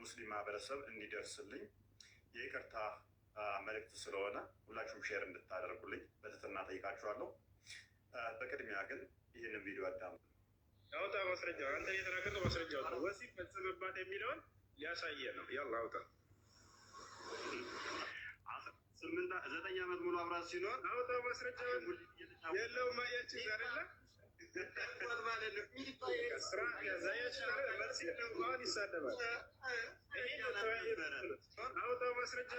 ሙስሊም ማህበረሰብ እንዲደርስልኝ የይቅርታ መልእክት ስለሆነ ሁላችሁም ሼር እንድታደርጉልኝ በትህትና ጠይቃችኋለሁ። በቅድሚያ ግን ይህንን ቪዲዮ አዳምጡ። አውጣ ማስረጃ፣ አንተ የተናገርከው ማስረጃ አውጣ። ወሲብ ፈጸመባት የሚለውን ሊያሳየ ነው። ያላ አውጣ። 9 ዓመት ሙሉ አብራት ሲኖር አውጣ ማስረጃ። የለውም አያችሁ አይደለ? ስራ ያዛያች መልስ የለውም። ይሳደባል። አውጣ ማስረጃ።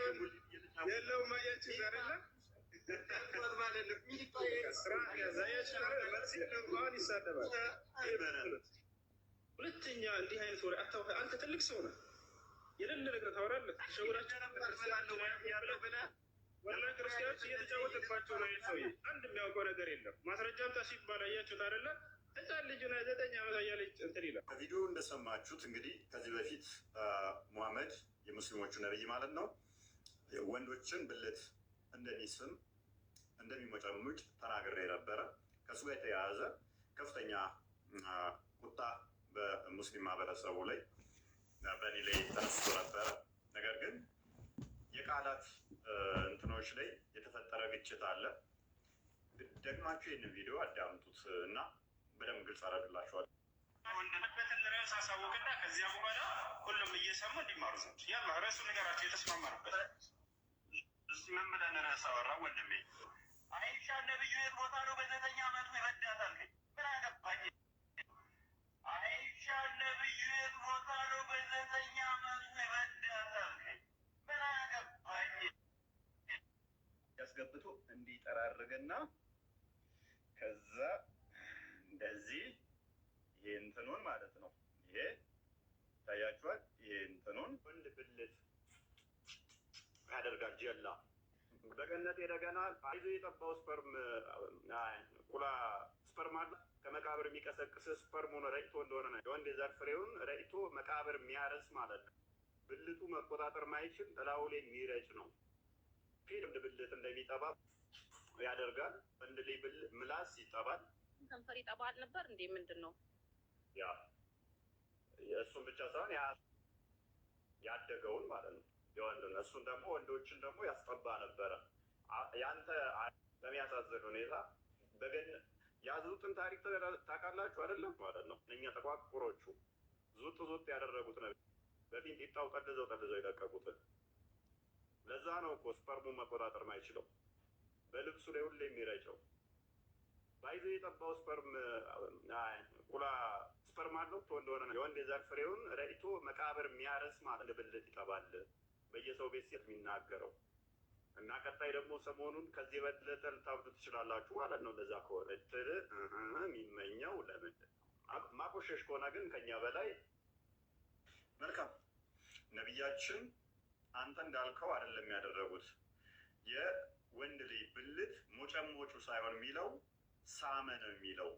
የለውም አያችሁ አይደለ? ስራ ያዛያች መልስ የለውም። ይሳደባል። ሁለተኛ እንዲህ አይነት ወሬ አታውራ። አንተ ትልቅ ሰው ነህ። የሌለ ነገር ታወራለህ። ተሸውራችሁ ወላሂ ክርስቲያኖች እየተጫወተባቸው ነው። ሰውዬ አንድ የሚያውቀው ነገር የለም። ማስረጃም ታ ሲባል አያችሁት አይደለ? ህፃን ልጅ ሆነ 9 ዓመት እያለች እንትን ይላል። ከቪዲዮ እንደሰማችሁት እንግዲህ ከዚህ በፊት ሙሐመድ የሙስሊሞቹ ነብይ ማለት ነው ወንዶችን ብልት እንደሚስም እንደሚሞጨሙጭ ተናግሬ ነበረ። ከእሱ ጋር የተያያዘ ከፍተኛ ቁጣ በሙስሊም ማህበረሰቡ ላይ በእኔ ላይ ተነስቶ ነበረ። ነገር ግን የቃላት እንትኖች ላይ የተፈጠረ ግጭት አለ። ደግማችሁ ይህንን ቪዲዮ አዳምጡት እና በደንብ ግልጽ አደርግላችኋል። ወንድበትን ርዕስ አሳውቅና ከዚያ በኋላ ሁሉም እየሰሙ እንዲማሩ ዘንድ ያላ ርዕሱ ነገራቸው የተስማማንበት ምን ብለን ርዕስ አወራ ወንድሜ? አይሻ ነብዩ የት ቦታ ነው በ9 ዓመቱ ይበዳታል? ምን አገባኝ? አይሻ ነብዩ የት ቦታ ነው በ9 ዓመቱ ይበዳታል? ምን አገባኝ? ያስገብቶ እንዲጠራርግና ከዛ እንደዚህ ይሄ እንትኑን ማለት ነው። ይሄ ታያችኋል። ይሄ እንትኑን ወንድ ብልት ያደርጋል። ጀላ በገነት የደገና አይዞ የጠባው ስፐርም ቁላ ስፐርም አለ ከመቃብር የሚቀሰቅስ ስፐርሙን ረጭቶ እንደሆነ ነው። የወንድ የዘር ፍሬውን ረጭቶ መቃብር የሚያረስ ማለት ነው። ብልቱ መቆጣጠር ማይችል ጥላው ላይ የሚረጭ ነው። ፊልም ብልት እንደሚጠባ ያደርጋል። ወንድ ላይ ምላስ ይጠባል። ከንፈር ይጠባል ነበር እንዴ? ምንድን ነው ያ? እሱን ብቻ ሳይሆን ያደገውን ማለት ነው የወንድ እሱን ደግሞ ወንዶችን ደግሞ ያስጠባ ነበረ። ያንተ በሚያሳዝን ሁኔታ በገን ያዙትን ታሪክ ታውቃላችሁ አይደለም ማለት ነው። እኛ ተቋቁሮቹ ዙጥ ያደረጉት ነው። በፊት ይጣው ጠልዘው የለቀቁትን። ለዛ ነው እኮ ስፐርሙን መቆጣጠር ማይችለው በልብሱ ላይ ሁሌ የሚረጨው። ባይዞ የጠባው ስፐርም ቁላ ስፐርም አለው እንደሆነ ነው። የወንድ የዘር ፍሬውን ረጭቶ መቃብር የሚያረስ ማለት ብልት ይጠባል። በየሰው ቤት ሴት የሚናገረው እና ቀጣይ ደግሞ ሰሞኑን ከዚህ የበለጠ ልታብዱ ትችላላችሁ ማለት ነው። ለዛ ከሆነ የሚመኘው ለምንድን ነው? ማቆሸሽ ከሆነ ግን ከኛ በላይ መልካም። ነቢያችን አንተ እንዳልከው አይደለም ያደረጉት። የወንድ ልጅ ብልት ሞጨሞጩ ሳይሆን የሚለው ሳመ ነው የሚለው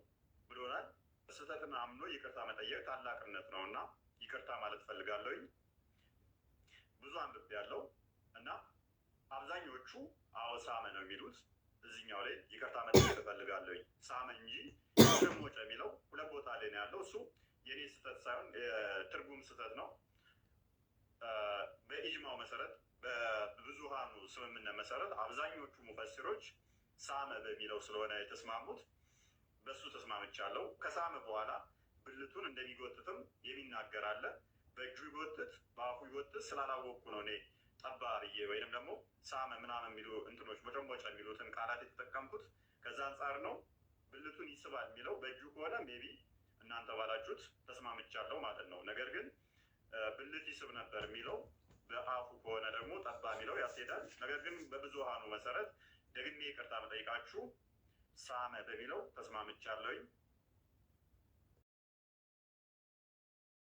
ብሎናል። ስህተትን አምኖ ይቅርታ መጠየቅ ታላቅነት ነው እና ይቅርታ ማለት ፈልጋለሁኝ። ብዙ አንብቤ ያለው እና አብዛኞቹ አዎ ሳመ ነው የሚሉት። እዚህኛው ላይ ይቅርታ መጠየቅ እፈልጋለሁኝ። ሳመ እንጂ ሞጨ የሚለው 2 ቦታ ላይ ነው ያለው። እሱ የኔ ስህተት ሳይሆን የትርጉም ስህተት ነው። በኢጅማው መሰረት በብዙሃኑ ስምምነት መሰረት አብዛኞቹ ሙፈሲሮች ሳመ በሚለው ስለሆነ የተስማሙት በሱ ተስማምቻለሁ። ከሳመ በኋላ ብልቱን እንደሚጎትትም የሚናገር አለ። በእጁ ይጎትት በአፉ ይጎትት ስላላወቅኩ ነው እኔ ጠባ ብዬ ወይንም ደግሞ ሳመ ምናምን የሚሉ እንትኖች ሞጨሞጨ የሚሉትን ቃላት የተጠቀምኩት ከዛ አንጻር ነው። ብልቱን ይስባል የሚለው በእጁ ከሆነ ሜቢ እናንተ ባላችሁት ተስማምቻለሁ ማለት ነው። ነገር ግን ብልት ይስብ ነበር የሚለው በአፉ ከሆነ ደግሞ ጠባ የሚለው ያስሄዳል። ነገር ግን በብዙሃኑ መሰረት ደግሜ ይቅርታ መጠይቃችሁ ሳመ በሚለው ተስማምቻለሁኝ።